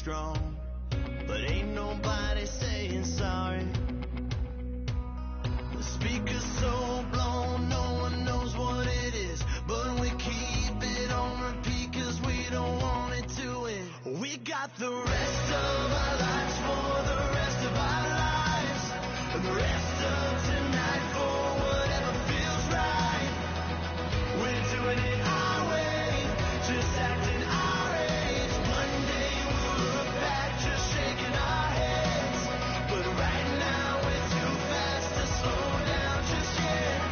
strong, but ain't nobody saying sorry. The speaker's so blown, no one knows what it is, but we keep it on repeat cause we don't want it to end. We got the rest of our lives for the rest of our lives, and the rest of tonight for whatever feels right. We're doing it our way, just acting our age. One day we'll look back just shaking our heads, but right now we're too fast to slow down just yet.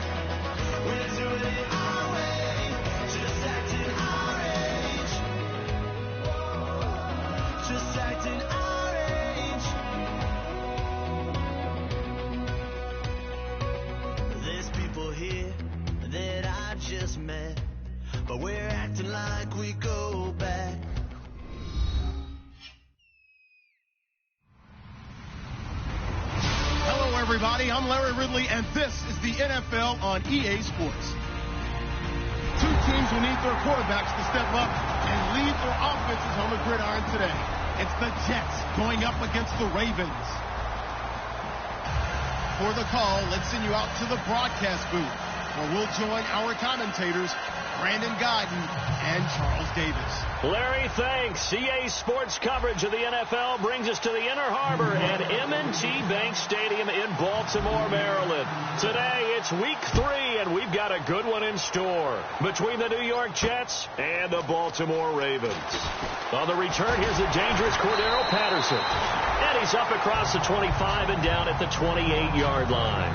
We're doing it our way, just acting our age, just acting our age. There's people here that I just met, but we're acting like we go back. Hello, everybody. I'm Larry Ridley, and this is the NFL on EA Sports. Two teams will need their quarterbacks to step up and lead their offenses on the gridiron today. It's the Jets going up against the Ravens. For the call, let's send you out to the broadcast booth, where we'll join our commentators, Brandon Guyton and Charles Davis. Larry, thanks. EA Sports coverage of the NFL brings us to the Inner Harbor at M&T Bank Stadium in Baltimore, Maryland. Today, it's week 3, and we've got a good one in store between the New York Jets and the Baltimore Ravens. On the return, here's the dangerous Cordero Patterson. And he's up across the 25 and down at the 28-yard line.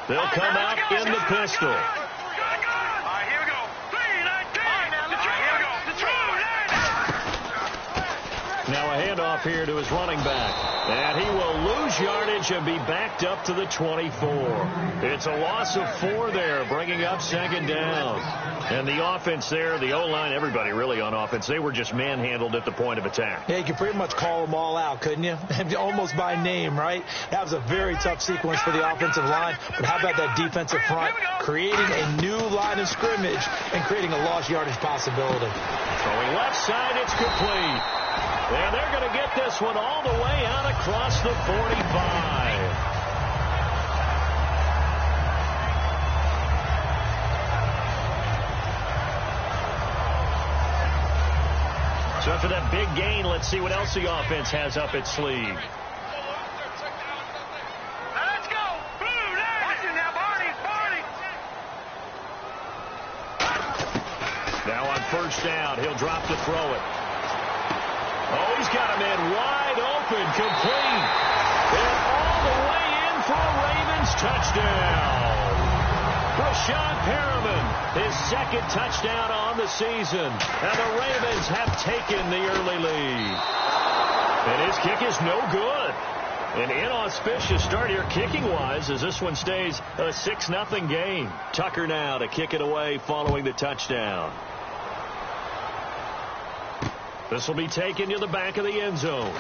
They'll come out in the pistol. All right, here we go. 3-19. Now a handoff here to his running back. And he will lose yardage and be backed up to the 24. It's a loss of 4 there, bringing up second down. And the offense there, the O-line, everybody really on offense, they were just manhandled at the point of attack. Yeah, you could pretty much call them all out, couldn't you? Almost by name, right? That was a very tough sequence for the offensive line. But how about that defensive front creating a new line of scrimmage and creating a lost yardage possibility? Throwing left side, it's complete. And they're going to get this one all the way out across the 45. So after that big gain, let's see what else the offense has up its sleeve. Let's go. Watch it now, Barney. Now on first down, he'll drop to throw it. Oh, he's got a man wide open, complete. And all the way in for a Ravens touchdown. Rashad Perriman, his second touchdown on the season. And the Ravens have taken the early lead. And his kick is no good. An inauspicious start here kicking-wise as this one stays a 6-0 game. Tucker now to kick it away following the touchdown. This will be taken to the back of the end zone.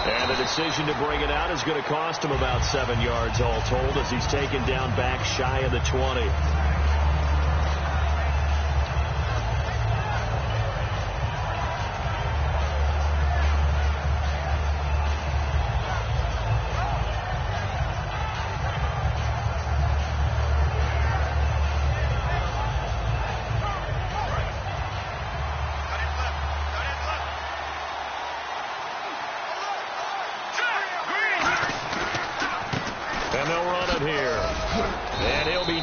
And the decision to bring it out is going to cost him about 7 yards all told as he's taken down back shy of the 20.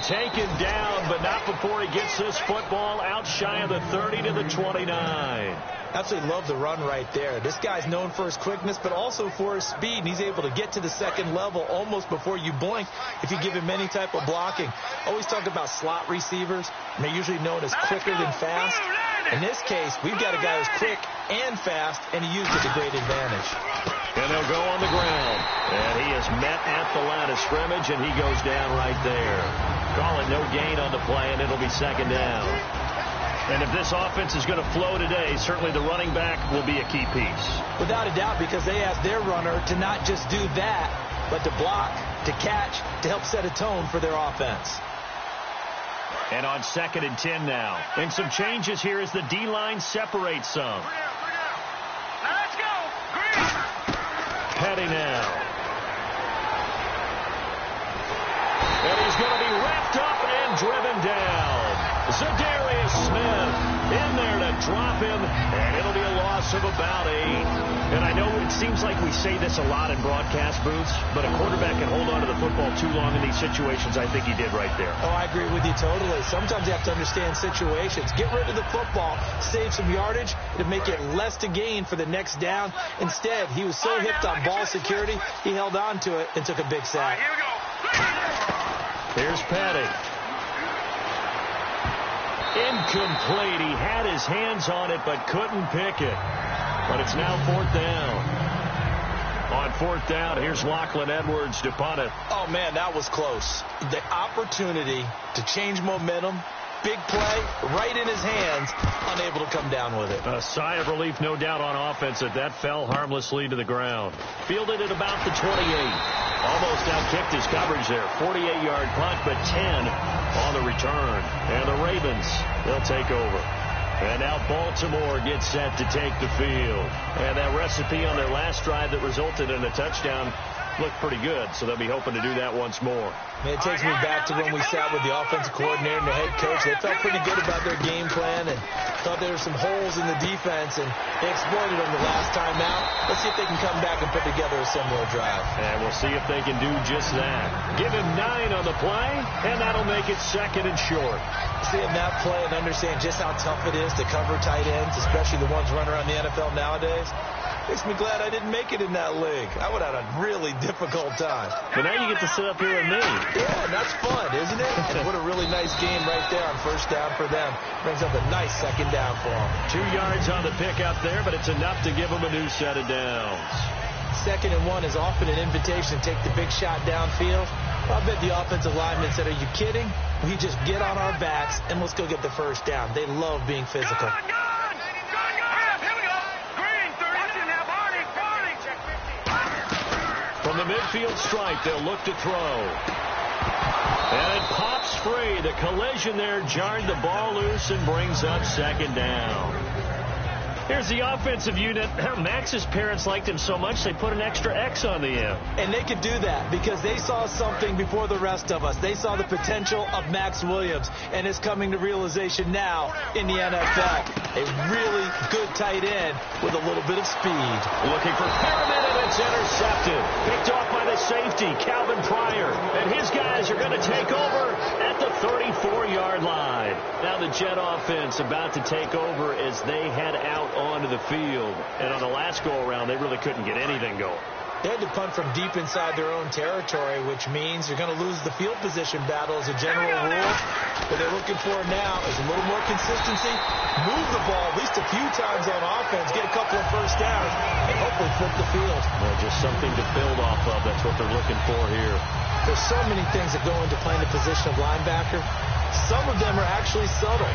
Taken down, but not before he gets this football out shy of the 30 to the 29. Absolutely love the run right there. This guy's known for his quickness, but also for his speed, and he's able to get to the second level almost before you blink if you give him any type of blocking. Always talk about slot receivers, and they're usually known as quicker than fast. In this case, we've got a guy who's quick and fast, and he used it to great advantage. And they'll go on the ground. And he is met at the line of scrimmage, and he goes down right there. Calling no gain on the play, and it'll be second down. And if this offense is going to flow today, certainly the running back will be a key piece. Without a doubt, because they asked their runner to not just do that, but to block, to catch, to help set a tone for their offense. And on 2nd and 10 now. And some changes here as the D-line separates some. Now let's go. Green. Petty now. And he's going to be wrapped up and driven down. Zadarius Smith in there to drop him, and it'll be a loss of about 8. And I know it seems like we say this a lot in broadcast booths, but a quarterback can hold on to the football too long in these situations. I think he did right there. Oh, I agree with you totally. Sometimes you have to understand situations. Get rid of the football, save some yardage to make it less to gain for the next down. Instead, he was so hipped on ball security, he held on to it and took a big sack. Here we go. Here's Petty. Incomplete. He had his hands on it but couldn't pick it. But it's now 4th down. On 4th down, here's Lachlan Edwards to punt it. Oh, man, that was close. The opportunity to change momentum, big play, right in his hands, unable to come down with it. A sigh of relief, no doubt, on offense that fell harmlessly to the ground. Fielded at about the 28. Almost outkicked his coverage there. 48-yard punt, but 10 on the return. And the Ravens, they'll take over. And now Baltimore gets set to take the field. And that recipe on their last drive that resulted in a touchdown looked pretty good, so they'll be hoping to do that once more. It takes me back to when we sat with the offensive coordinator and the head coach. They felt pretty good about their game plan and thought there were some holes in the defense, and they exploited them the last time out. Let's see if they can come back and put together a similar drive. And we'll see if they can do just that. Give him 9 on the play, and that'll make it 2nd and short. Seeing that play and understand just how tough it is to cover tight ends, especially the ones running around the NFL nowadays, makes me glad I didn't make it in that league. I would have had a really difficult time. But now you get to sit up here with me. Yeah, that's fun, isn't it? And what a really nice game right there on 1st down for them. Brings up a nice 2nd down for them. 2 yards on the pick up there, but it's enough to give them a new set of downs. 2nd and 1 is often an invitation to take the big shot downfield. I bet the offensive lineman said, are you kidding? We just get on our backs and let's go get the 1st down. They love being physical. From the midfield stripe, they'll look to throw. And it pops free. The collision there jarred the ball loose and brings up 2nd down. Here's the offensive unit. Max's parents liked him so much they put an extra X on the end. And they could do that because they saw something before the rest of us. They saw the potential of Max Williams, and it's coming to realization now in the NFL. A really good tight end with a little bit of speed. Looking for Perriman, and it's intercepted. Picked off by the safety, Calvin Pryor. And his guys are going to take over at the 34-yard line. Now the Jet offense about to take over as they head out onto the field. And on the last go-around, they really couldn't get anything going. They had to punt from deep inside their own territory, which means you're going to lose the field position battle as a general rule. What they're looking for now is a little more consistency, move the ball at least a few times on offense, get a couple of 1st downs, and hopefully flip the field. Well, just something to build off of. That's what they're looking for here. There's so many things that go into playing the position of linebacker. Some of them are actually subtle.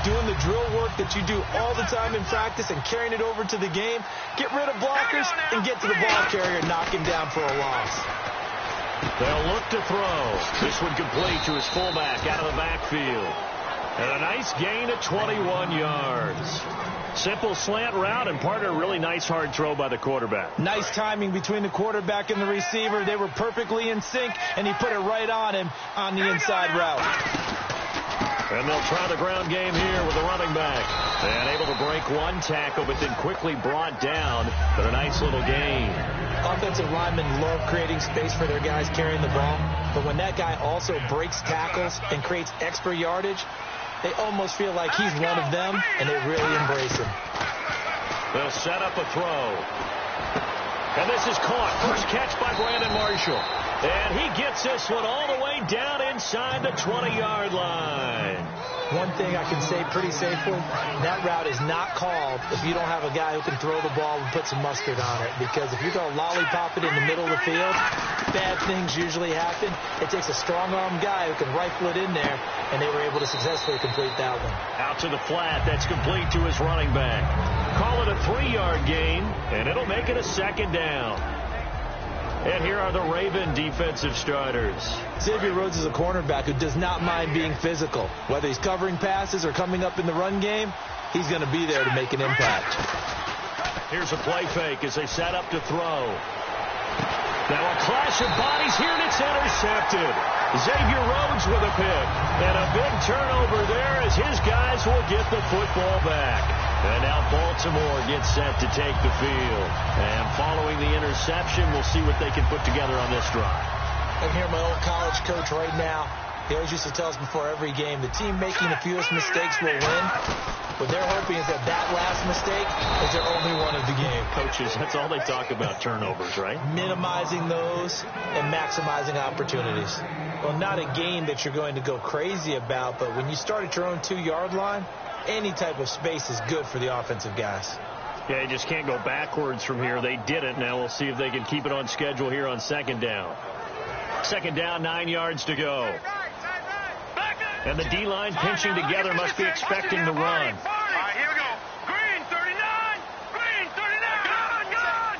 Doing the drill work that you do all the time in practice and carrying it over to the game. Get rid of blockers and get to the ball carrier and knock him down for a loss. They'll look to throw. This one complete to his fullback out of the backfield. And a nice gain of 21 yards. Simple slant route and part of a really nice hard throw by the quarterback. Nice timing between the quarterback and the receiver. They were perfectly in sync, and he put it right on him on the inside route. And they'll try the ground game here with the running back. And able to break one tackle, but then quickly brought down. But a nice little gain. Offensive linemen love creating space for their guys carrying the ball. But when that guy also breaks tackles and creates extra yardage, they almost feel like he's one of them, and they really embrace him. They'll set up a throw. And this is caught. First catch by Brandon Marshall. And he gets this one all the way down inside the 20-yard line. One thing I can say pretty safely, that route is not called if you don't have a guy who can throw the ball and put some mustard on it. Because if you're going to lollipop it in the middle of the field, bad things usually happen. It takes a strong-arm guy who can rifle it in there, and they were able to successfully complete that one. Out to the flat. That's complete to his running back. Call it a 3-yard gain, and it'll make it a second down. And here are the Raven defensive starters. Xavier Rhodes is a cornerback who does not mind being physical. Whether he's covering passes or coming up in the run game, he's going to be there to make an impact. Here's a play fake as they set up to throw. Now a clash of bodies here, and it's intercepted. Xavier Rhodes with a pick. And a big turnover there as his guys will get the football back. And now Baltimore gets set to take the field. And following the interception, we'll see what they can put together on this drive. I can hear my old college coach right now. He always used to tell us before every game, the team making the fewest mistakes will win. What they're hoping is that last mistake is their only one of the game. Coaches, that's all they talk about, turnovers, right? Minimizing those and maximizing opportunities. Well, not a game that you're going to go crazy about, but when you start at your own 2-yard line, any type of space is good for the offensive guys. Yeah, you just can't go backwards from here. They did it. Now we'll see if they can keep it on schedule here on second down. Second down, 9 yards to go. And the D-line pinching together must be expecting the run. All right, here we go. Green 39. Green 39. Gun.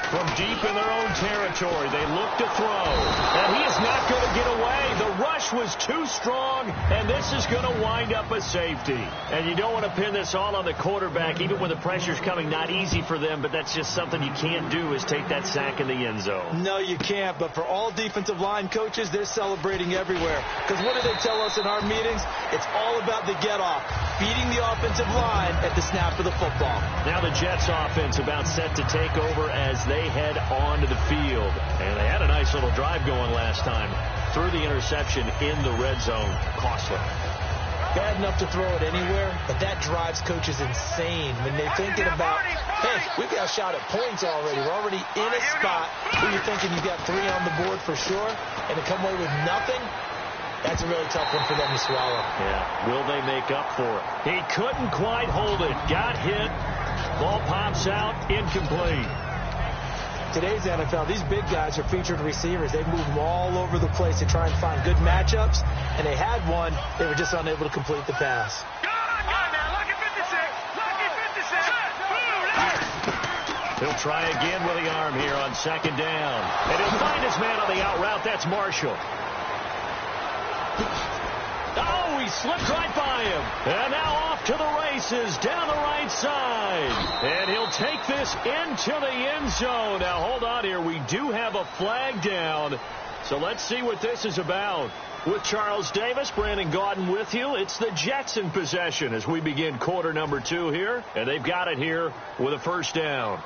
From deep in their own territory, they look to throw. And he is not going to get away. The rush was too strong, and this is going to wind up a safety. And you don't want to pin this all on the quarterback, even when the pressure's coming. Not easy for them, but that's just something you can't do is take that sack in the end zone. No, you can't. But for all defensive line coaches, they're celebrating everywhere. Because what do they tell us in our meetings? It's all about the get-off, beating the offensive line at the snap of the football. Now the Jets offense about set to take over as they head onto the field. And they had a nice little drive going last time. Through the interception in the red zone. Costly. Bad enough to throw it anywhere, but that drives coaches insane when they're thinking about, hey, we've got a shot at points already. We're already in a spot where you're thinking you got 3 on the board for sure, and to come away with nothing, that's a really tough one for them to swallow. Yeah, will they make up for it? He couldn't quite hold it. Got hit. Ball pops out. Incomplete. Today's NFL, these big guys are featured receivers. They move them all over the place to try and find good matchups, and they had one. They were just unable to complete the pass. He'll try again with the arm here on second down. And he'll find his man on the out route. That's Marshall. Oh, he slipped right by him. And now off to the races down the right side. And he'll take this into the end zone. Now, hold on here. We do have a flag down. So let's see what this is about. With Charles Davis, Brandon Gaudin with you. It's the Jets in possession as we begin quarter number 2 here. And they've got it here with a first down.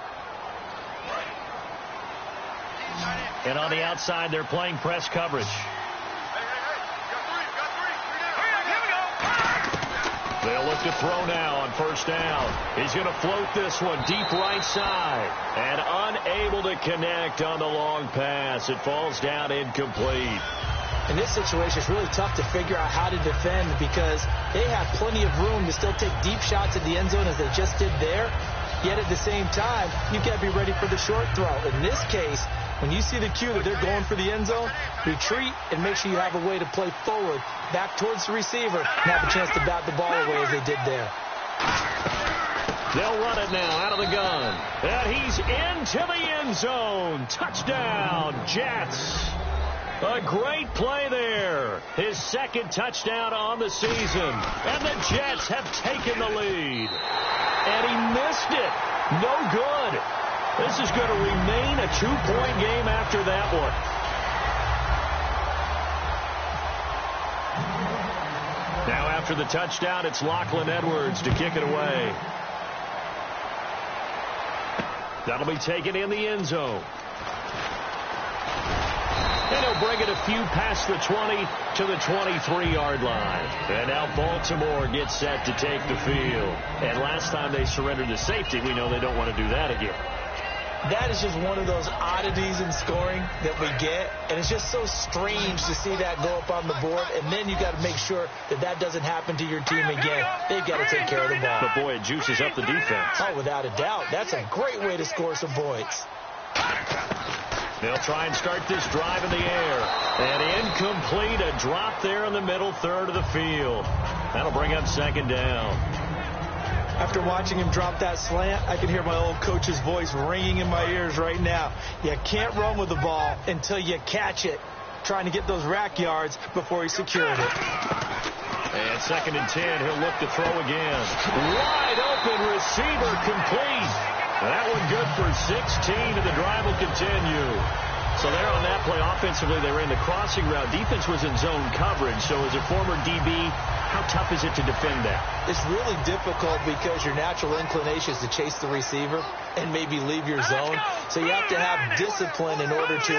And on the outside, they're playing press coverage. They'll look to throw now on first down. He's going to float this one deep right side. And unable to connect on the long pass. It falls down incomplete. In this situation, it's really tough to figure out how to defend because they have plenty of room to still take deep shots at the end zone as they just did there. Yet at the same time, you've got to be ready for the short throw. In this case, when you see the cue that they're going for the end zone, retreat and make sure you have a way to play forward, back towards the receiver, and have a chance to bat the ball away as they did there. They'll run it now out of the gun. And he's into the end zone. Touchdown, Jets. A great play there. His second touchdown on the season. And the Jets have taken the lead. And he missed it. No good. This is going to remain a 2-point game after that one. Now after the touchdown, it's Lachlan Edwards to kick it away. That'll be taken in the end zone. And he'll bring it a few past the 20 to the 23-yard line. And now Baltimore gets set to take the field. And last time they surrendered the safety, we know they don't want to do that again. That is just one of those oddities in scoring that we get, and it's just so strange to see that go up on the board, and then you got to make sure that that doesn't happen to your team again. They've got to take care of the ball. But, boy, it juices up the defense. Oh, without a doubt. That's a great way to score some points. They'll try and start this drive in the air. And incomplete, a drop there in the middle third of the field. That'll bring up second down. After watching him drop that slant, I can hear my old coach's voice ringing in my ears right now. You can't run with the ball until you catch it. Trying to get those rack yards before he secured it. And 2nd and 10, he'll look to throw again. Wide open receiver complete. That one good for 16, and the drive will continue. So there on that play, offensively, they ran the crossing route. Defense was in zone coverage. So as a former DB, how tough is it to defend that? It's really difficult because your natural inclination is to chase the receiver and maybe leave your zone. So you have to have discipline in order to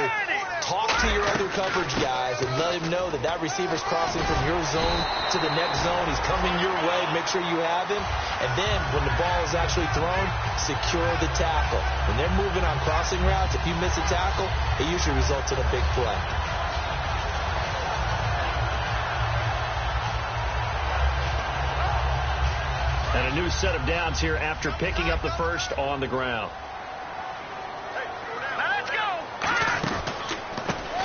talk to your other coverage guys and let him know that that receiver's crossing from your zone to the next zone. He's coming your way. Make sure you have him. And then when the ball is actually thrown, secure the tackle. When they're moving on crossing routes, if you miss a tackle, it usually results in a big play. And a new set of downs here after picking up the first on the ground. Let's go.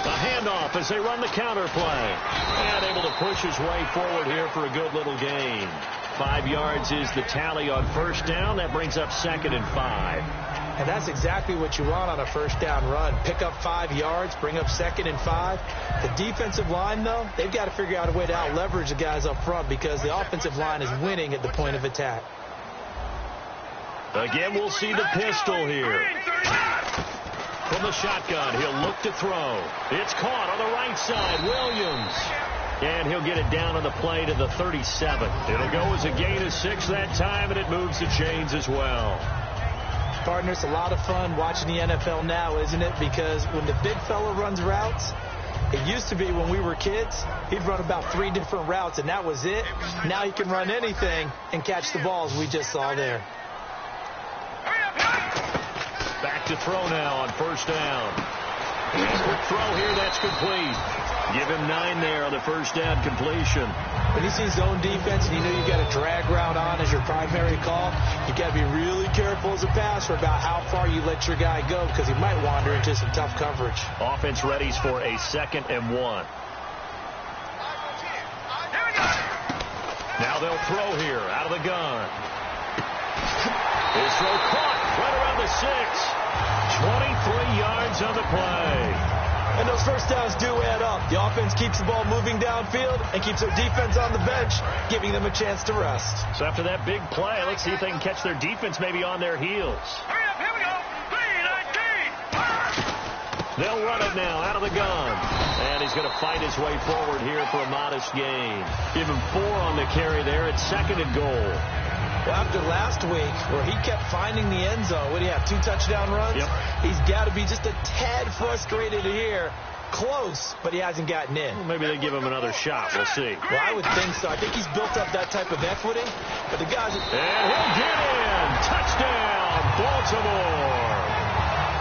A handoff as they run the counter play. And able to push his way forward here for a good little gain. 5 yards is the tally on first down. That brings up 2nd and 5. And that's exactly what you want on a first down run. Pick up 5 yards, bring up 2nd and 5. The defensive line, though, they've got to figure out a way to out-leverage the guys up front because the offensive line is winning at the point of attack. Again, we'll see the pistol here. From the shotgun, he'll look to throw. It's caught on the right side. Williams. And he'll get it down on the play to the 37. It'll go as a gain of 6 that time, and it moves the chains as well. Partner, it's a lot of fun watching the NFL now, isn't it? Because when the big fella runs routes, it used to be when we were kids, he'd run about 3 different routes, and that was it. Now he can run anything and catch the balls we just saw there. Back to throw now on first down. And quick throw here, that's complete. Give him 9 there on the first down completion. When you see zone defense and you know you got a drag route on as your primary call, you got to be really careful as a passer about how far you let your guy go because he might wander into some tough coverage. Offense readies for a 2nd and 1. Now they'll throw here out of the gun. His throw caught right around the 6. 23 yards on the play. And those first downs do add up. The offense keeps the ball moving downfield and keeps their defense on the bench, giving them a chance to rest. So after that big play, let's see if they can catch their defense maybe on their heels. Hurry up, here we go. 3-19. They'll run it now out of the gun. And he's going to fight his way forward here for a modest gain. Give him 4 on the carry there at 2nd and goal. Well, after last week where he kept finding the end zone, what do you have, 2 touchdown runs? Yep. He's got to be just a tad frustrated here. Close, but he hasn't gotten in. Well, maybe they give him another shot. We'll see. Well, I would think so. I think he's built up that type of equity. But the guys... And he'll get in. Touchdown, Baltimore.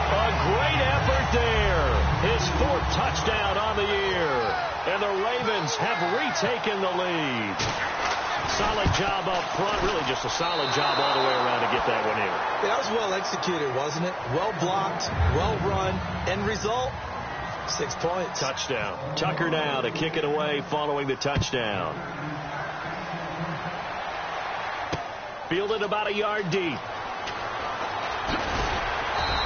A great effort there. His 4th touchdown on the year. And the Ravens have retaken the lead. Solid job up front. Really just a solid job all the way around to get that one in. Yeah, that was well executed, wasn't it? Well blocked, well run. End result, 6 points. Touchdown. Tucker now to kick it away following the touchdown. Fielded about a yard deep.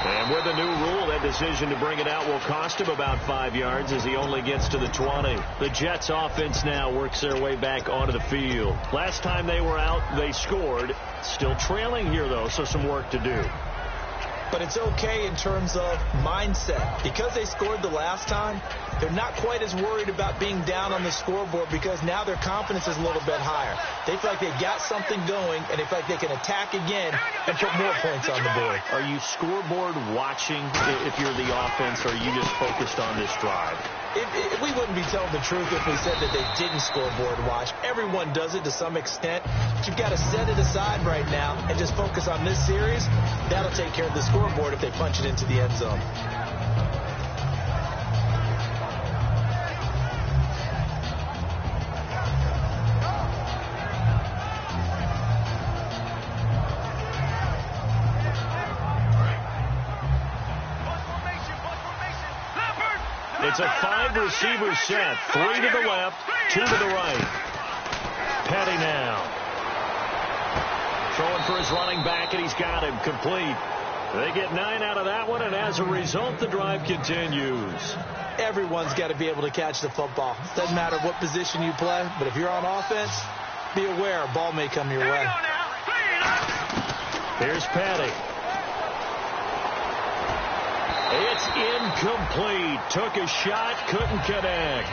And with the new rule, that decision to bring it out will cost him about 5 yards as he only gets to the 20. The Jets offense now works their way back onto the field. Last time they were out, they scored. Still trailing here, though, so some work to do. But it's okay in terms of mindset. Because they scored the last time, they're not quite as worried about being down on the scoreboard because now their confidence is a little bit higher. They feel like they got something going, and they feel like they can attack again and put more points on the board. Are you scoreboard watching if you're the offense, or are you just focused on this drive? We wouldn't be telling the truth if we said that they didn't scoreboard watch. Everyone does it to some extent. But you've got to set it aside right now and just focus on this series. That'll take care of the scoreboard if they punch it into the end zone. It's a 5-receiver set. 3 to the left, 2 to the right. Petty now. Throwing for his running back, and he's got him complete. They get 9 out of that one, and as a result, the drive continues. Everyone's got to be able to catch the football. Doesn't matter what position you play, but if you're on offense, be aware a ball may come your way. Here's Petty. It's incomplete. Took a shot, couldn't connect.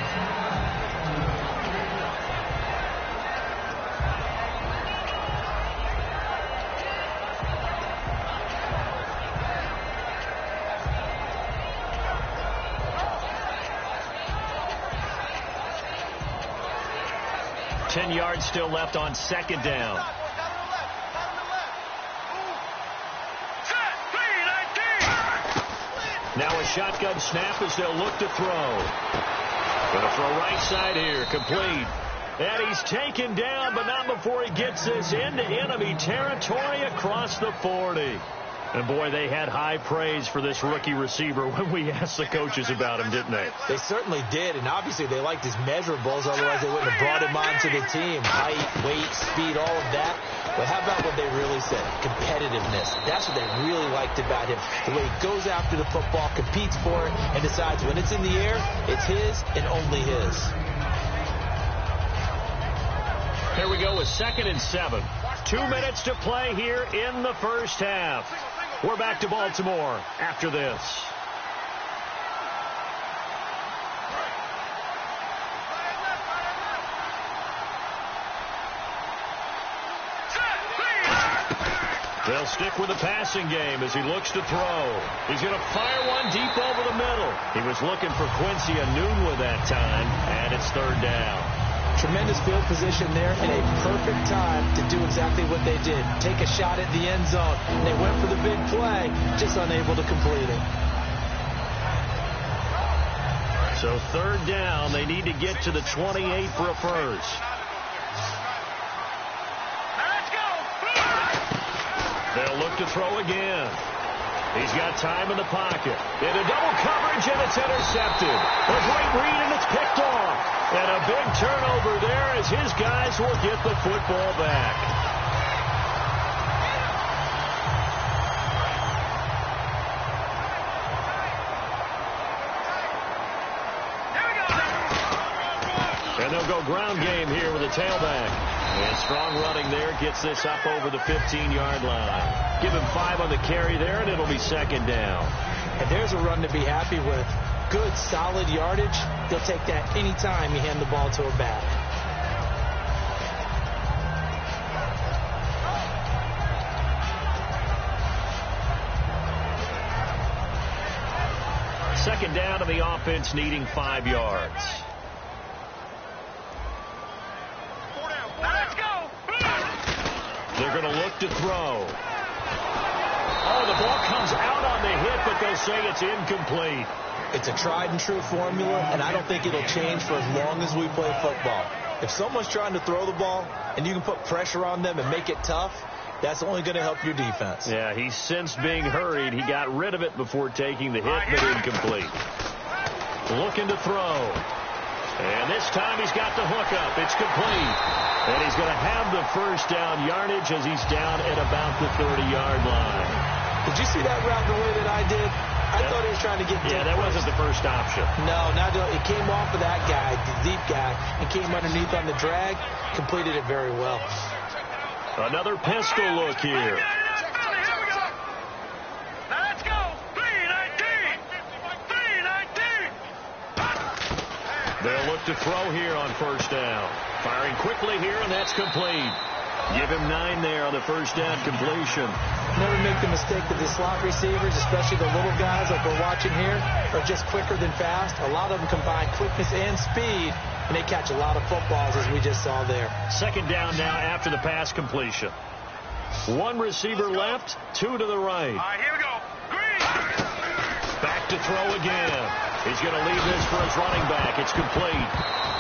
Ten yards still left on second down. Now a shotgun snap as they'll look to throw. Going to throw right side here, complete. And he's taken down, but not before he gets this into enemy territory across the 40. And, boy, they had high praise for this rookie receiver when we asked the coaches about him, didn't they? They certainly did, and obviously they liked his measurables, otherwise they wouldn't have brought him onto the team. Height, weight, speed, all of that. But how about what they really said? Competitiveness. That's what they really liked about him. The way he goes after the football, competes for it, and decides when it's in the air, it's his and only his. Here we go with 2nd and 7. 2 minutes to play here in the first half. We're back to Baltimore after this. They'll stick with the passing game as he looks to throw. He's going to fire one deep over the middle. He was looking for Quincy Enunwa that time, and it's 3rd down. Tremendous field position there and a perfect time to do exactly what they did. Take a shot at the end zone. They went for the big play, just unable to complete it. So 3rd down, they need to get to the 28 for a first. They'll look to throw again. He's got time in the pocket. Into double coverage, and it's intercepted. A great read, and it's picked off. And a big turnover there as his guys will get the football back. And they'll go ground game here with a tailback. And strong running there gets this up over the 15-yard line. Give him 5 on the carry there, and it'll be 2nd down. And there's a run to be happy with. Good, solid yardage. They'll take that anytime you hand the ball to a back. Second down, and the offense needing 5 yards. They're going to look to throw. Oh, the ball comes out on the hit, but they'll say it's incomplete. It's a tried-and-true formula, and I don't think it'll change for as long as we play football. If someone's trying to throw the ball and you can put pressure on them and make it tough, that's only going to help your defense. Yeah, he sensed being hurried. He got rid of it before taking the hit, but incomplete. Looking to throw. And this time he's got the hook up. It's complete. And he's going to have the first down yardage as he's down at about the 30-yard line. Did you see that route the way that I did? I thought he was trying to get deep. Yeah, that wasn't the first option. No, it came off of that guy, the deep guy, and came underneath on the drag, completed it very well. Another pistol look here. Let's go. 319. 319. They'll look to throw here on first down. Firing quickly here, and that's complete. Give him 9 there on the first down completion. Never make the mistake that the slot receivers, especially the little guys like we're watching here, are just quicker than fast. A lot of them combine quickness and speed, and they catch a lot of footballs, as we just saw there. Second down now after the pass completion. 1 receiver left, 2 to the right. All right, here we go. Green. Back to throw again. He's going to leave this for his running back. It's complete.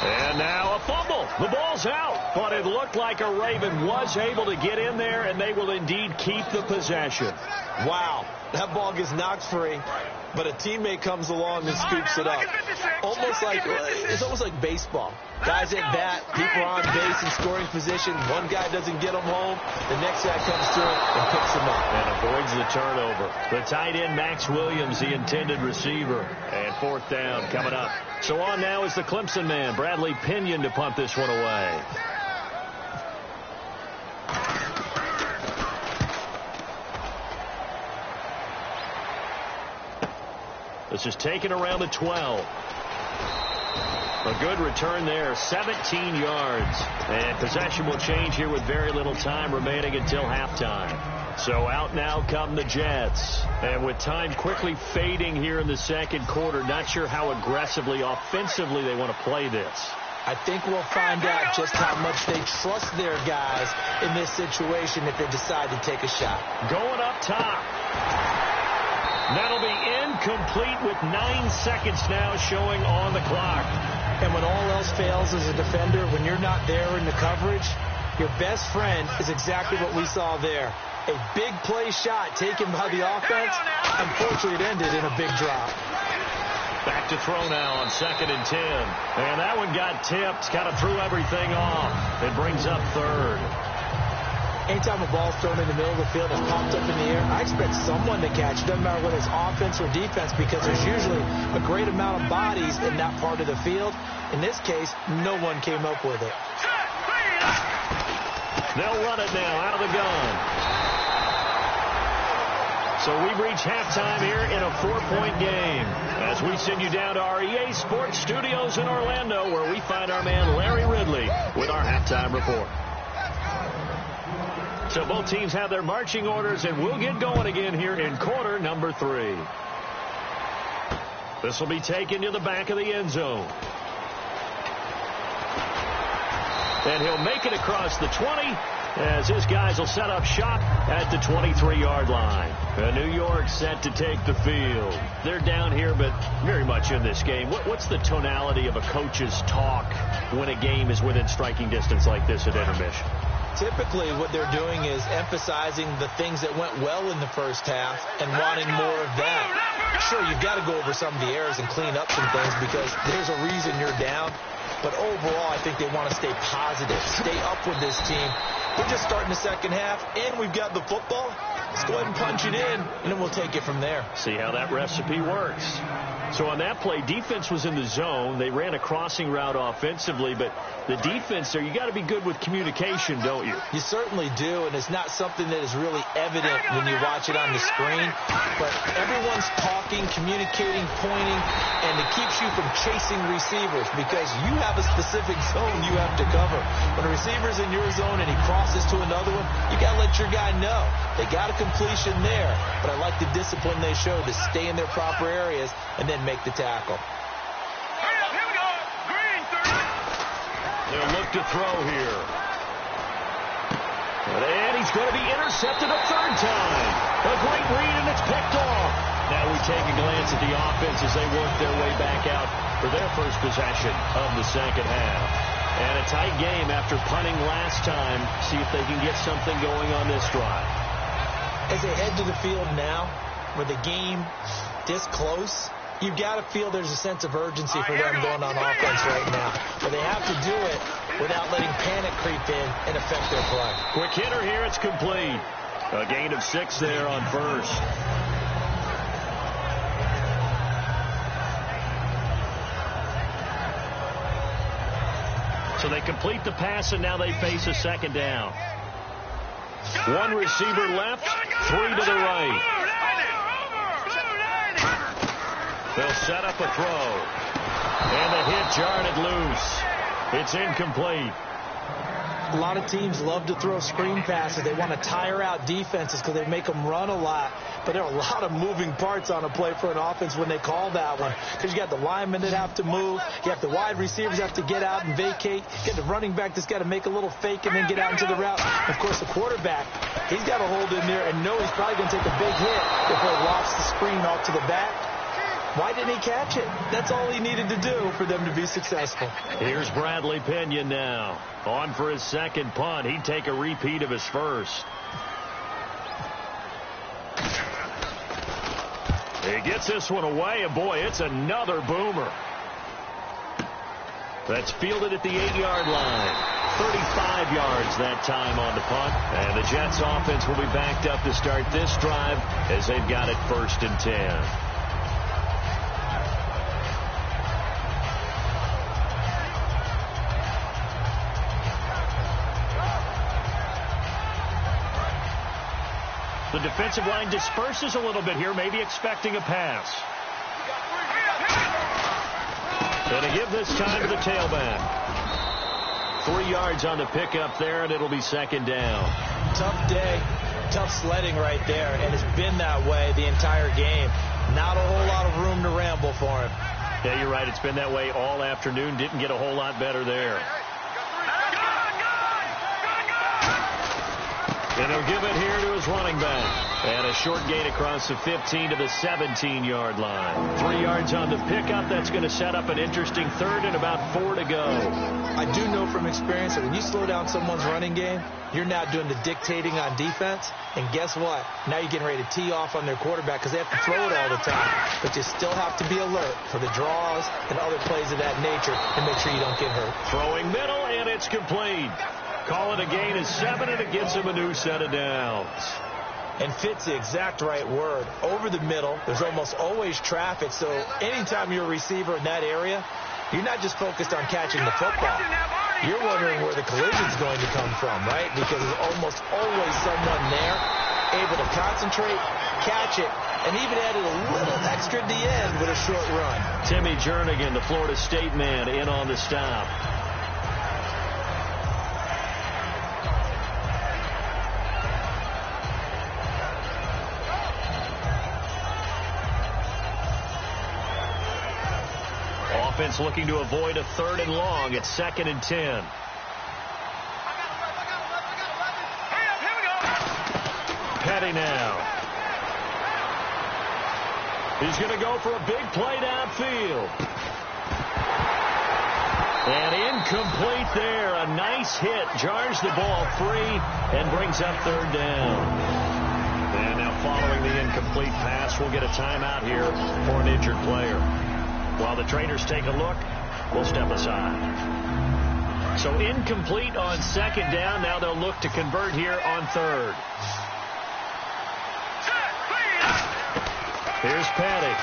And now a fumble. The ball's out. But it looked like a Raven was able to get in there, and they will indeed keep the possession. Wow. That ball gets knocked free, but a teammate comes along and scoops it up. It's almost like baseball. Guys at bat, people are on base in scoring position. One guy doesn't get them home. The next guy comes through and picks them up. And avoids the turnover. The tight end, Max Williams, the intended receiver. And 4th down coming up. So on now is the Clemson man, Bradley Pinion, to punt this one away. This is taken around the 12. A good return there, 17 yards. And possession will change here with very little time remaining until halftime. So out now come the Jets. And with time quickly fading here in the second quarter, not sure how aggressively, offensively they want to play this. I think we'll find out just how much they trust their guys in this situation if they decide to take a shot. Going up top. That'll be incomplete with 9 seconds now showing on the clock. And when all else fails as a defender, when you're not there in the coverage, your best friend is exactly what we saw there. A big play shot taken by the offense. Unfortunately, it ended in a big drop. Back to throw now on 2nd and 10. And that one got tipped, kind of threw everything off. It brings up 3rd. Anytime a ball's thrown in the middle of the field and popped up in the air, I expect someone to catch. It doesn't matter whether it's offense or defense, because there's usually a great amount of bodies in that part of the field. In this case, no one came up with it. They'll run it now out of the gun. So we've reached halftime here in a 4-point game as we send you down to our EA Sports Studios in Orlando, where we find our man Larry Ridley with our halftime report. So both teams have their marching orders, and we'll get going again here in quarter number 3. This will be taken to the back of the end zone. And he'll make it across the 20 as his guys will set up shop at the 23-yard line. New York set to take the field. They're down here, but very much in this game. What's the tonality of a coach's talk when a game is within striking distance like this at intermission? Typically, what they're doing is emphasizing the things that went well in the first half and wanting more of that. Sure, you've got to go over some of the errors and clean up some things because there's a reason you're down. But overall, I think they want to stay positive, stay up with this team. We're just starting the second half, and we've got the football. Let's go ahead and punch it in, and then we'll take it from there. See how that recipe works. So on that play, defense was in the zone. They ran a crossing route offensively, but the defense there, you got to be good with communication, don't you? You certainly do, and it's not something that is really evident when you watch it on the screen. But everyone's talking, communicating, pointing, and it keeps you from chasing receivers because you have a specific zone you have to cover. When a receiver's in your zone and he crosses to another one, you got to let your guy know. They got a completion there, but I like the discipline they show to stay in their proper areas and then make the tackle. Here we go. Green, 30. They'll look to throw here. And he's going to be intercepted a 3rd time. A great read, and it's picked off. Now we take a glance at the offense as they work their way back out for their first possession of the second half. And a tight game after punting last time. See if they can get something going on this drive. As they head to the field now, with the game this close, you've got to feel there's a sense of urgency for them going on offense right now. But they have to do it without letting panic creep in and affect their play. Quick hitter here, it's complete. A gain of 6 there on first. So they complete the pass, and now they face a second down. 1 receiver left, 3 to the right. They'll set up a throw. And the hit jarred it loose. It's incomplete. A lot of teams love to throw screen passes. They want to tire out defenses because they make them run a lot. But there are a lot of moving parts on a play for an offense when they call that one. Because you got the linemen that have to move. You have the wide receivers have to get out and vacate. You get the running back that's got to make a little fake and then get out into the route. Of course, the quarterback, he's got to hold in there and know he's probably going to take a big hit before he lofts the screen off to the back. Why didn't he catch it? That's all he needed to do for them to be successful. Here's Bradley Pinion now. On for his second punt. He'd take a repeat of his first. He gets this one away, and boy, it's another boomer. That's fielded at the 8-yard line. 35 yards that time on the punt. And the Jets offense will be backed up to start this drive as they've got it 1st and 10. The defensive line disperses a little bit here, maybe expecting a pass. Going to give this time to the tailback. 3 yards on the pickup there, and it'll be 2nd down. Tough day, tough sledding right there, and it's been that way the entire game. Not a whole lot of room to ramble for him. Yeah, you're right. It's been that way all afternoon. Didn't get a whole lot better there. And he'll give it here to his running back. And a short gain across the 15 to the 17-yard line. 3 yards on the pickup. That's going to set up an interesting 3rd and about 4 to go. I do know from experience that when you slow down someone's running game, you're now doing the dictating on defense. And guess what? Now you're getting ready to tee off on their quarterback because they have to throw it all the time. But you still have to be alert for the draws and other plays of that nature and make sure you don't get hurt. Throwing middle, and it's complete. Call it a gain of 7, and it gets him a new set of downs. And fit's the exact right word. Over the middle, there's almost always traffic. So anytime you're a receiver in that area, you're not just focused on catching the football. You're wondering where the collision's going to come from, right? Because there's almost always someone there able to concentrate, catch it, and even added a little extra at the end with a short run. Timmy Jernigan, the Florida State man, in on the stop. Offense looking to avoid a 3rd and long. It's 2nd and 10. Petty now. He's going to go for a big play downfield. And incomplete there. A nice hit. Jars the ball free and brings up 3rd down. And now following the incomplete pass, we'll get a timeout here for an injured player. While the trainers take a look, we'll step aside. So incomplete on 2nd down. Now they'll look to convert here on 3rd. Here's Petty.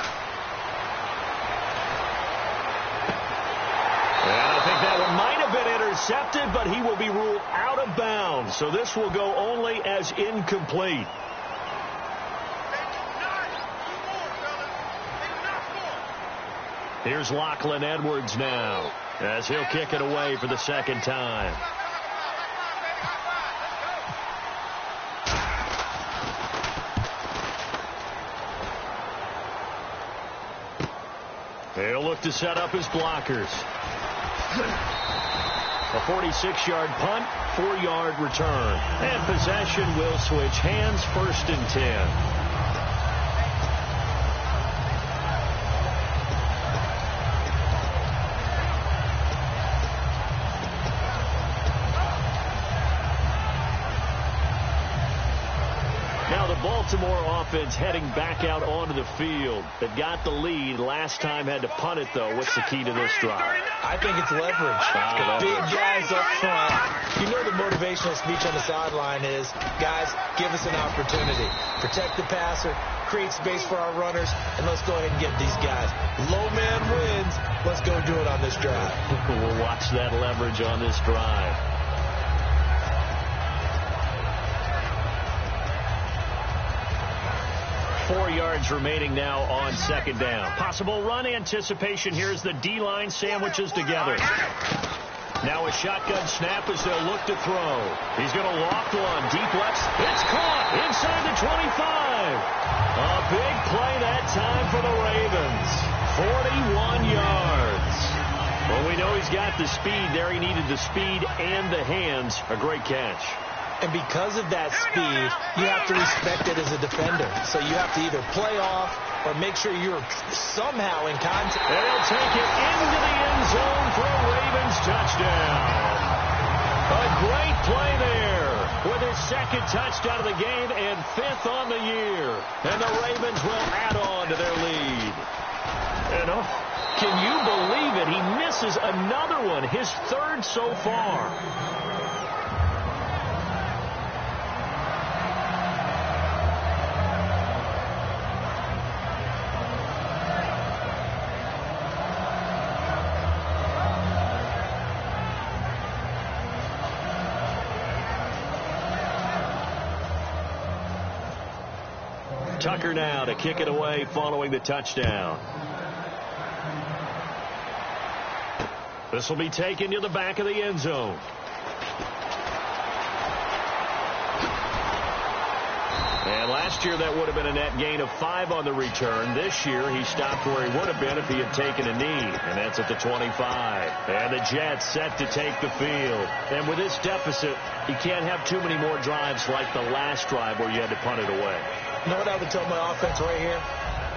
And I think that one might have been intercepted, but he will be ruled out of bounds. So this will go only as incomplete. Here's Lachlan Edwards now as he'll kick it away for the 2nd time. He'll look to set up his blockers. A 46-yard punt, 4-yard return. And possession will switch hands, 1st and 10. Baltimore offense heading back out onto the field. They got the lead. Last time had to punt it, though. What's the key to this drive? I think it's leverage. Big guys up front. You know the motivational speech on the sideline is, guys, give us an opportunity. Protect the passer, create space for our runners, and let's go ahead and get these guys. Low man wins. Let's go do it on this drive. We'll watch that leverage on this drive. Four yards remaining now on 2nd down. Possible run anticipation here as the D-line sandwiches together. Now a shotgun snap as they'll look to throw. He's going to loft one. Deep left. It's caught inside the 25. A big play that time for the Ravens. 41 yards. Well, we know he's got the speed there. He needed the speed and the hands. A great catch. And because of that speed, you have to respect it as a defender. So you have to either play off or make sure you're somehow in contact. And he'll take it into the end zone for a Ravens touchdown. A great play there with his second touchdown of the game and 5th on the year. And the Ravens will add on to their lead. And can you believe it? He misses another one, his 3rd so far. Tucker now to kick it away following the touchdown. This will be taken to the back of the end zone. And last year that would have been a net gain of 5 on the return. This year he stopped where he would have been if he had taken a knee. And that's at the 25. And the Jets set to take the field. And with this deficit, you can't have too many more drives like the last drive where you had to punt it away. You know what I would tell my offense right here?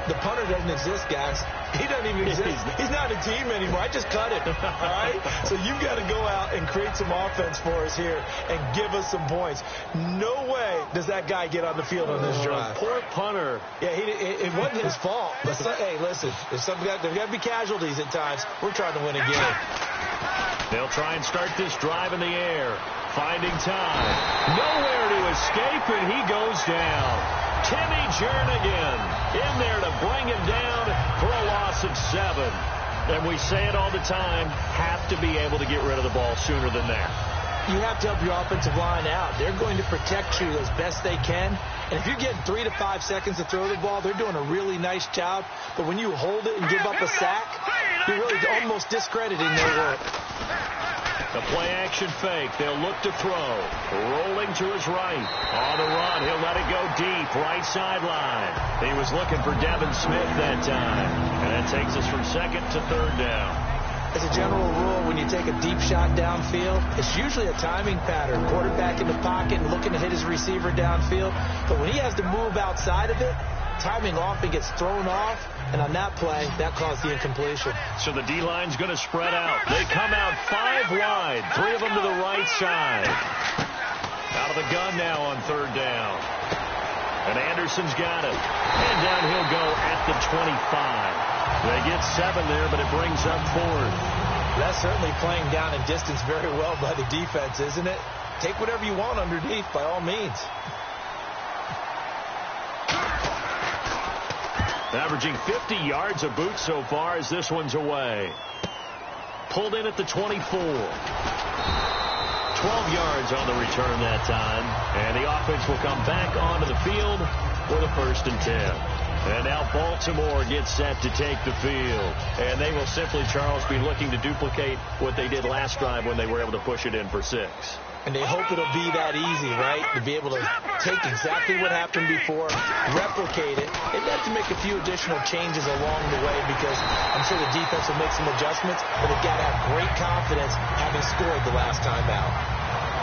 The punter doesn't exist, guys. He doesn't even exist. He's not a team anymore. I just cut it, all right? So you've got to go out and create some offense for us here and give us some points. No way does that guy get on the field on this drive. Poor punter. Yeah, it wasn't his fault. But hey, listen, there's got to be casualties at times. We're trying to win a game. They'll try and start this drive in the air. Finding time. Nowhere to escape, and he goes down. Timmy Jernigan in there to bring him down for a loss of 7. And we say it all the time, have to be able to get rid of the ball sooner than that. You have to help your offensive line out. They're going to protect you as best they can. And if you're getting 3 to 5 seconds to throw the ball, they're doing a really nice job. But when you hold it and give up a sack, you're really almost discrediting their work. The play-action fake. They'll look to throw. Rolling to his right. On the run. He'll let it go deep. Right sideline. He was looking for Devin Smith that time. And that takes us from 2nd to 3rd down. As a general rule, when you take a deep shot downfield, it's usually a timing pattern. Quarterback in the pocket and looking to hit his receiver downfield. But when he has to move outside of it, timing off, he gets thrown off. And on that play, that caused the incompletion. So the D-line's going to spread out. They come out 5 wide. 3 of them to the right side. Out of the gun now on 3rd down. And Anderson's got it. And down he'll go at the 25. They get 7 there, but it brings up 4th. That's certainly playing down in distance very well by the defense, isn't it? Take whatever you want underneath, by all means. Averaging 50 yards a boot so far as this one's away. Pulled in at the 24. 12 yards on the return that time. And the offense will come back onto the field for the 1st and 10. And now Baltimore gets set to take the field. And they will simply, Charles, be looking to duplicate what they did last drive when they were able to push it in for 6. And they hope it'll be that easy, right? To be able to take exactly what happened before, replicate it. They've got to make a few additional changes along the way because I'm sure the defense will make some adjustments, but they've got to have great confidence having scored the last time out.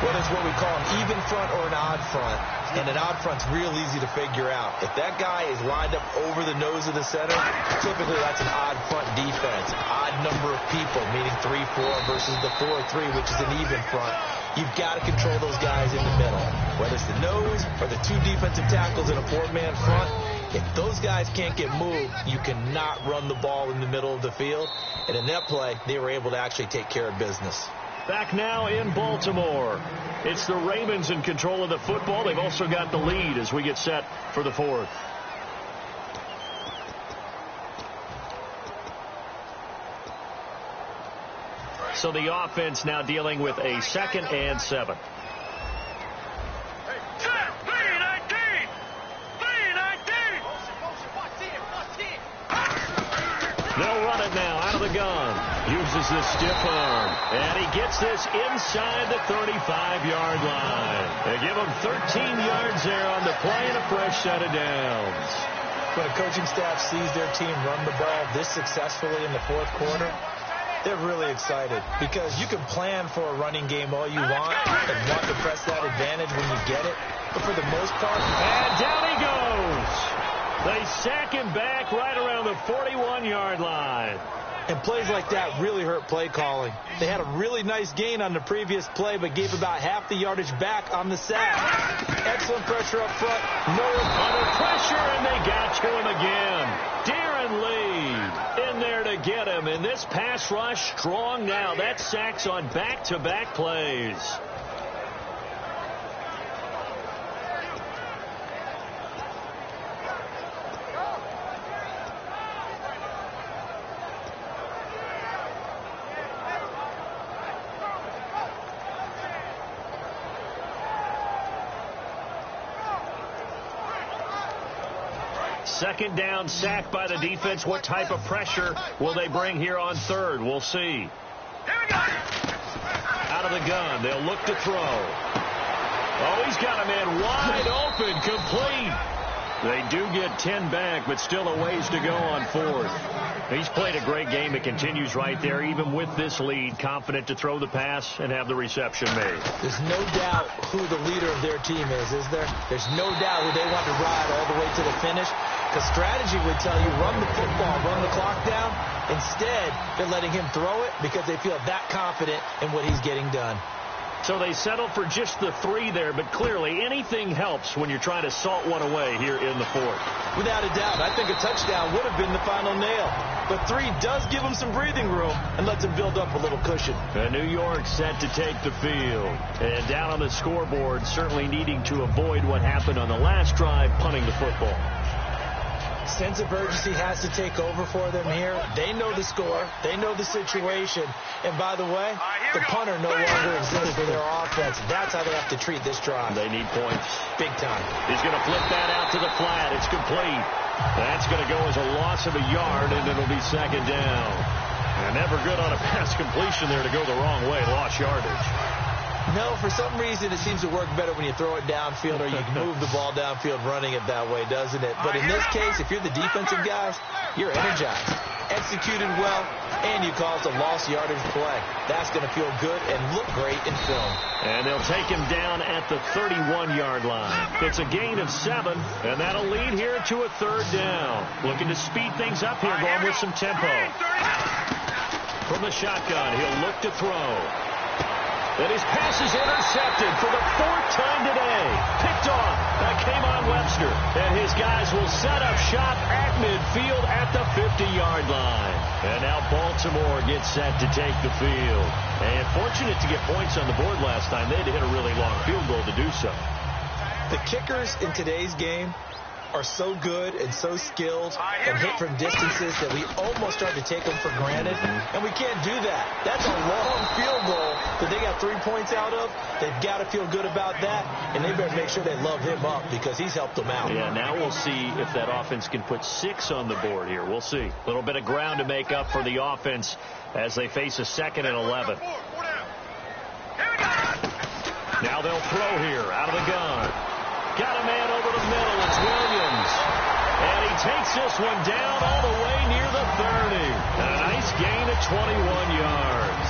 Whether it's what we call an even front or an odd front, and an odd front's real easy to figure out. If that guy is lined up over the nose of the center, typically that's an odd front defense. Odd number of people, meaning 3-4 versus the 4-3, which is an even front. You've got to control those guys in the middle. Whether it's the nose or the 2 defensive tackles in a 4-man front, if those guys can't get moved, you cannot run the ball in the middle of the field. And in that play, they were able to actually take care of business. Back now in Baltimore. It's the Ravens in control of the football. They've also got the lead as we get set for the 4th. So the offense now dealing with a 2nd and 7. They'll run it now out of the gun. Use uses the stiff arm. And he gets this inside the 35-yard line. They give him 13 yards there on the play and a fresh set of downs. When a coaching staff sees their team run the ball this successfully in the fourth quarter, they're really excited because you can plan for a running game all you want and want to press that advantage when you get it. But for the most part, and down he goes. They sack him back right around the 41-yard line. And plays like that really hurt play calling. They had a really nice gain on the previous play, but gave about half the yardage back on the sack. Excellent pressure up front. Under pressure, and they got to him again. Darren Lee in there to get him. And this pass rush strong now. That sack's on back-to-back plays. Second down, sack by the defense. What type of pressure will they bring here on third? We'll see. Out of the gun, they'll look to throw. Oh, he's got a man wide open, complete. They do get 10 back, but still a ways to go on fourth. He's played a great game. It continues right there, even with this lead, confident to throw the pass and have the reception made. There's no doubt who the leader of their team is there? There's no doubt who they want to ride all the way to the finish. Because strategy would tell you run the football, run the clock down. Instead, they're letting him throw it because they feel that confident in what he's getting done. So they settle for just the 3 there, but clearly anything helps when you're trying to salt one away here in the fourth. Without a doubt, I think a touchdown would have been the final nail. But 3 does give them some breathing room and lets them build up a little cushion. And New York set to take the field. And down on the scoreboard, certainly needing to avoid what happened on the last drive, punting the football. Sense of urgency has to take over for them here. They know the score. They know the situation. And by the way, the punter no longer exists for their offense. That's how they have to treat this drive. They need points. Big time. He's going to flip that out to the flat. It's complete. That's going to go as a loss of a yard, and it'll be second down. And never good on a pass completion there to go the wrong way. Lost yardage. No, for some reason it seems to work better when you throw it downfield or you move the ball downfield running it that way, doesn't it? But in this case, if you're the defensive guys, you're energized, executed well, and you caused a lost yardage play. That's going to feel good and look great in film. And they'll take him down at the 31-yard line. It's a gain of 7, and that'll lead here to a third down. Looking to speed things up here, going with some tempo. From the shotgun, he'll look to throw. And his pass is intercepted for the 4th time today. Picked off by K'Von Webster. And his guys will set up shop at midfield at the 50-yard line. And now Baltimore gets set to take the field. And fortunate to get points on the board last time. They had to hit a really long field goal to do so. The kickers in today's game are so good and so skilled and hit from distances that we almost start to take them for granted, and we can't do that. That's a long field goal that they got 3 points out of. They've got to feel good about that, and they better make sure they love him up because he's helped them out. Yeah, now we'll see if that offense can put 6 on the board here. We'll see. A little bit of ground to make up for the offense as they face a 2nd and 11. Now they'll throw here out of the gun. Got a man over the middle. It's Williams. And he takes this one down all the way near the 30. And a nice gain of 21 yards.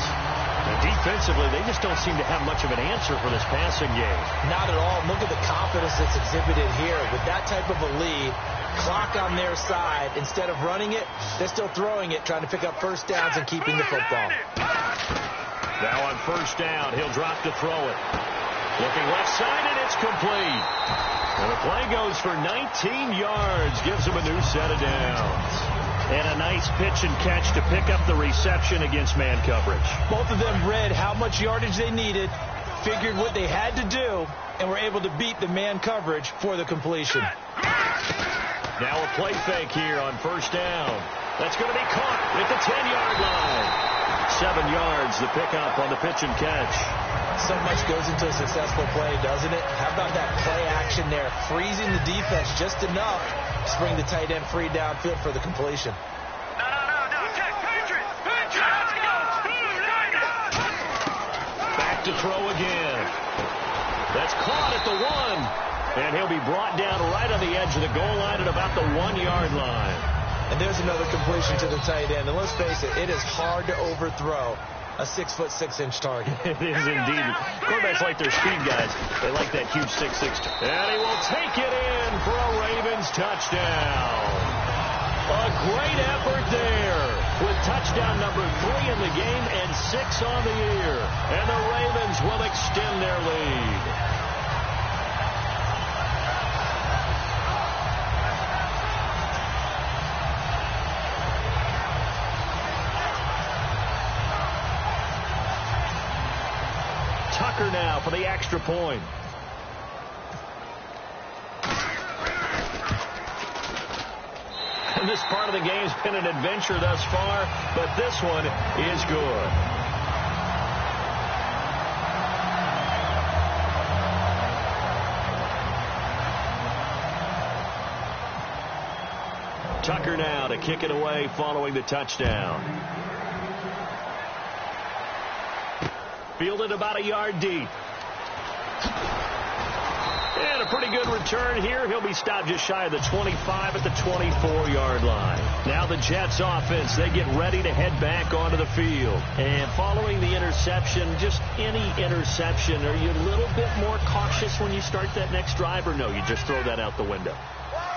And defensively, they just don't seem to have much of an answer for this passing game. Not at all. Look at the confidence that's exhibited here. With that type of a lead, clock on their side, instead of running it, they're still throwing it, trying to pick up first downs and keeping the football. Now on first down, he'll drop to throw it. Looking left side, and it's complete. And the play goes for 19 yards. Gives him a new set of downs. And a nice pitch and catch to pick up the reception against man coverage. Both of them read how much yardage they needed, figured what they had to do, and were able to beat the man coverage for the completion. Now a play fake here on first down. That's going to be caught at the 10-yard line. 7 yards, the pickup on the pitch and catch. So much goes into a successful play, doesn't it? How about that play action there? Freezing the defense just enough to bring the tight end free downfield for the completion. No. Check, Patriots. Let's go. to throw again. That's caught at the 1. And he'll be brought down right on the edge of the goal line at about the 1-yard line. And there's another completion to the tight end. And let's face it, it is hard to overthrow a 6'6" target. It is indeed. Quarterbacks like their speed guys. They like that huge 6'6". And he will take it in for a Ravens touchdown. A great effort there with touchdown number 3 in the game and 6 on the year. And the Ravens will extend their lead. Tucker now for the extra point. And this part of the game's been an adventure thus far, but this one is good. Tucker now to kick it away following the touchdown. Fielded about a yard deep. And a pretty good return here. He'll be stopped just shy of the 25 at the 24-yard line. Now the Jets offense, they get ready to head back onto the field. And following the interception, just any interception, are you a little bit more cautious when you start that next drive, or no, you just throw that out the window?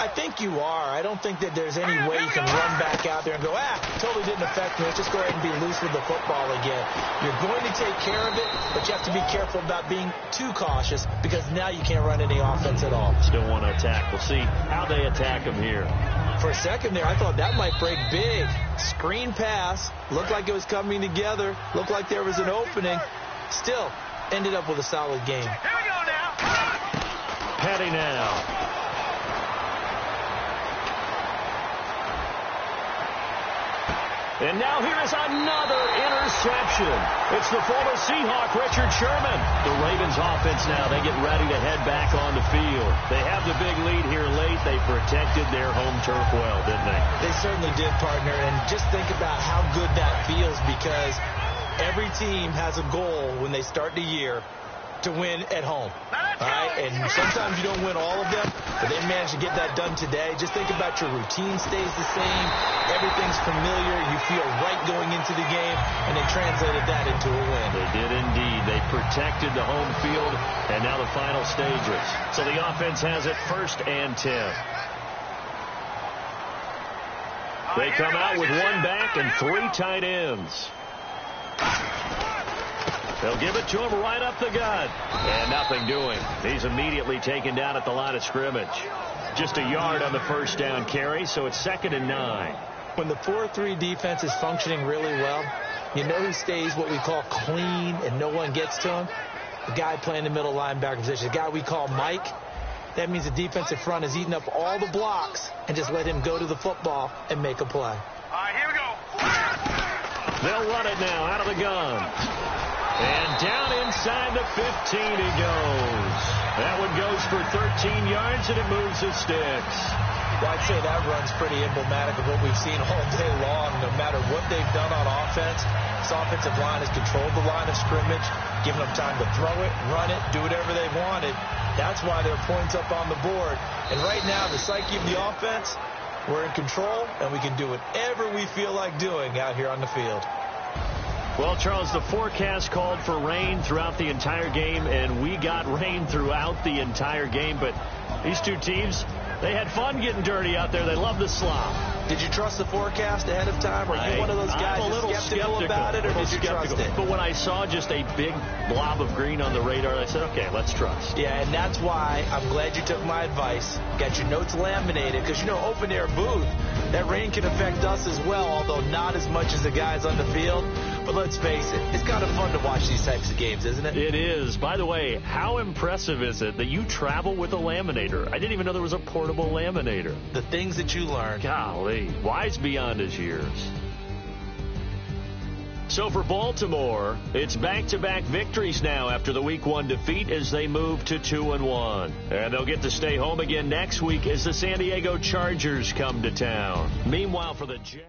I think you are. I don't think that there's any way you can run back out there and go, totally didn't affect me. Let's just go ahead and be loose with the football again. You're going to take care of it, but you have to be careful about being too cautious because now you can't run any offense at all. Still want to attack. We'll see how they attack him here. For a second there, I thought that might break big. Screen pass. Looked like it was coming together. Looked like there was an opening. Still ended up with a solid game. Here we go now. Petty now. And now here is another interception. It's the former Seahawk, Richard Sherman. The Ravens offense now, they get ready to head back on the field. They have the big lead here late. They protected their home turf well, didn't they? They certainly did, partner. And just think about how good that feels because every team has a goal when they start the year to win at home. All right? And sometimes you don't win all of them, but they managed to get that done today. Just think about your routine stays the same. Everything's familiar. You feel right going into the game, and they translated that into a win. They did indeed. They protected the home field, and now the final stages. So the offense has it 1st and 10. They come out with 1 back and 3 tight ends. They'll give it to him right up the gut. And nothing doing. He's immediately taken down at the line of scrimmage. Just a yard on the first down carry, so it's 2nd and 9. When the 4-3 defense is functioning really well, you know who stays what we call clean and no one gets to him? The guy playing the middle linebacker position, the guy we call Mike. That means the defensive front is eating up all the blocks and just let him go to the football and make a play. All right, here we go. They'll run it now out of the gun. And down inside the 15 he goes. That one goes for 13 yards, and it moves his sticks. Well, I'd say that run's pretty emblematic of what we've seen all day long. No matter what they've done on offense, this offensive line has controlled the line of scrimmage, given them time to throw it, run it, do whatever they wanted. That's why there are points up on the board. And right now, the psyche of the offense, we're in control, and we can do whatever we feel like doing out here on the field. Well, Charles, the forecast called for rain throughout the entire game, and we got rain throughout the entire game. But these two teams, they had fun getting dirty out there. They love the slop. Did you trust the forecast ahead of time? Are you one of those guys that's skeptical about it, or did you trust it? But when I saw just a big blob of green on the radar, I said, okay, let's trust. Yeah, and that's why I'm glad you took my advice. Got your notes laminated, because, you know, open-air booth, that rain can affect us as well, although not as much as the guys on the field. But let's face it, it's kind of fun to watch these types of games, isn't it? It is. By the way, how impressive is it that you travel with a laminator? I didn't even know there was a portable laminator. The things that you learn. Golly, wise beyond his years. So for Baltimore, it's back-to-back victories now after the Week 1 defeat as they move to 2-1. And they'll get to stay home again next week as the San Diego Chargers come to town. Meanwhile, for the Jets.